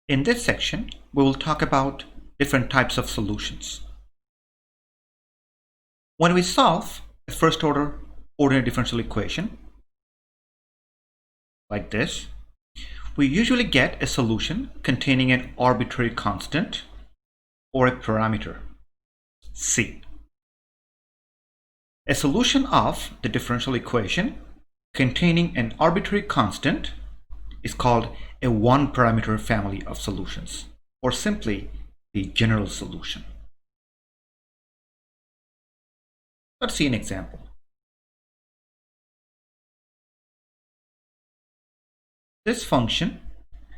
In this section, we will talk about different types of solutions. When we solve a first order ordinary differential equation like this, we usually get a solution containing an arbitrary constant or a parameter, C. A solution of the differential equation containing an arbitrary constant is called a one-parameter family of solutions, or simply the general solution. Let's see an example. This function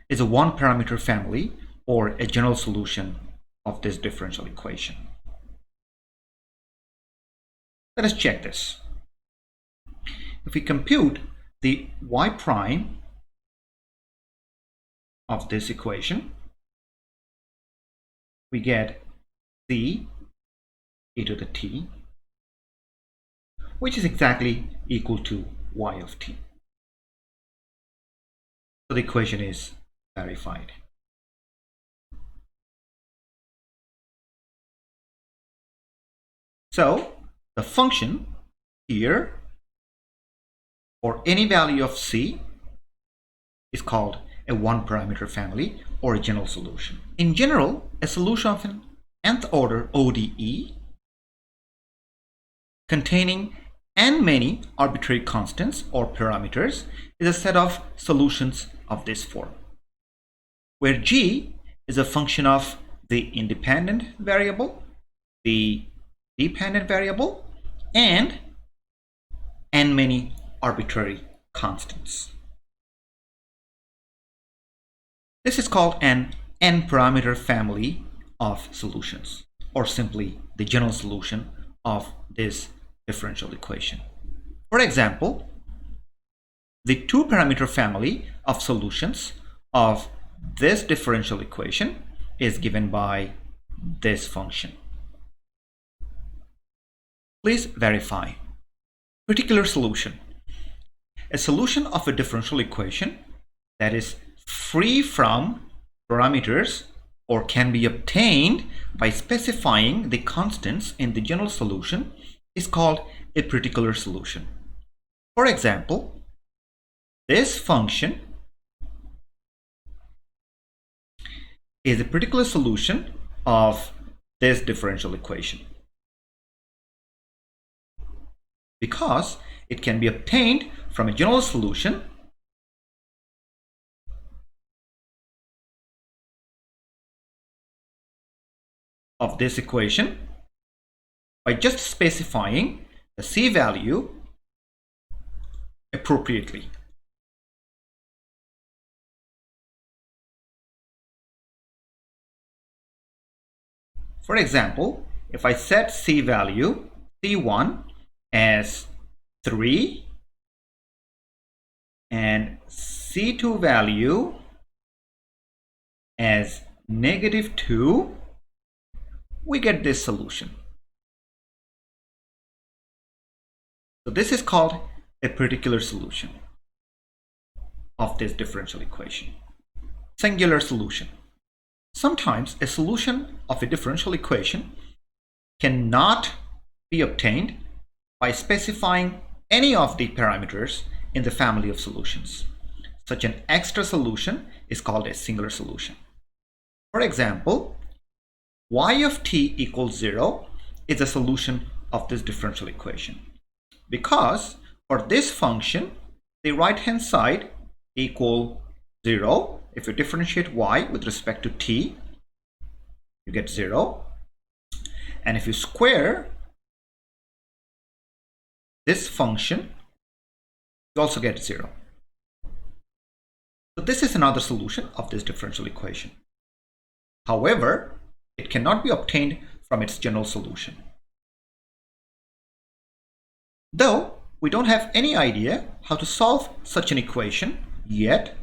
is a one-parameter family or a general solution of this differential equation. Let us check this. If we compute the y prime of this equation, we get c e to the t, which is exactly equal to y of t. So the equation is verified. So the function here for any value of c is called a one-parameter family or a general solution. In general, a solution of an nth order ODE containing n many arbitrary constants or parameters is a set of solutions of this form, where g is a function of the independent variable, the dependent variable, and n many arbitrary constants. This is called an n-parameter family of solutions, or simply the general solution of this differential equation. For example, the two-parameter family of solutions of this differential equation is given by this function. Please verify. Particular solution. A solution of a differential equation that is free from parameters or can be obtained by specifying the constants in the general solution is called a particular solution. For example, this function is a particular solution of this differential equation because it can be obtained from a general solution of this equation by just specifying the c value appropriately. For example, if I set c value c1 as 3 and c2 value as -2, we get this solution. So this is called a particular solution of this differential equation. Singular solution. Sometimes a solution of a differential equation cannot be obtained by specifying any of the parameters in the family of solutions. Such an extra solution is called a singular solution. For example, y of t equals 0 is a solution of this differential equation because for this function the right hand side equal 0. If you differentiate y with respect to t, you get 0, and if you square this function, you also get 0. So this is another solution of this differential equation. However, it cannot be obtained from its general solution. Though we don't have any idea how to solve such an equation yet,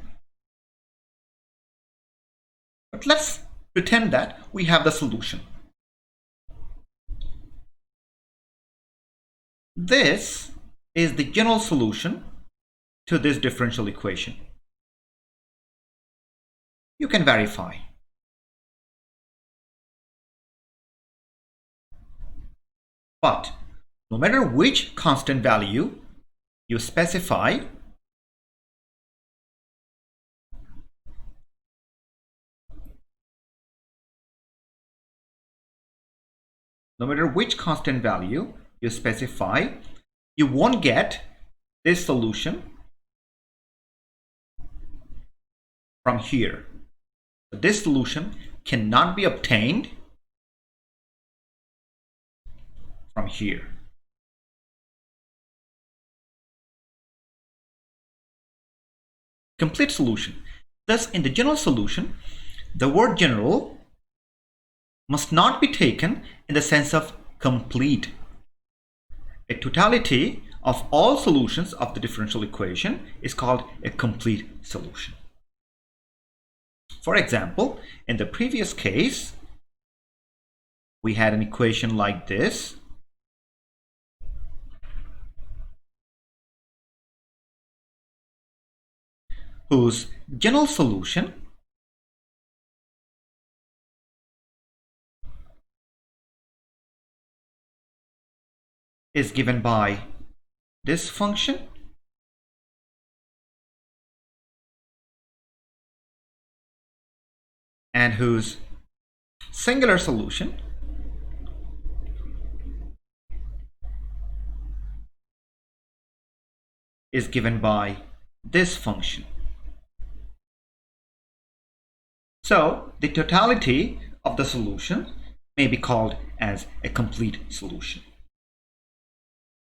but let's pretend that we have the solution. This is the general solution to this differential equation. you can verify. But no matter which constant value you specify, you won't get this solution from here. This solution cannot be obtained from here. Complete solution. Thus, in the general solution, the word general must not be taken in the sense of complete. A totality of all solutions of the differential equation is called a complete solution. For example, in the previous case, we had an equation like this. Whose general solution is given by this function and whose singular solution is given by this function. So the totality of the solution may be called as a complete solution.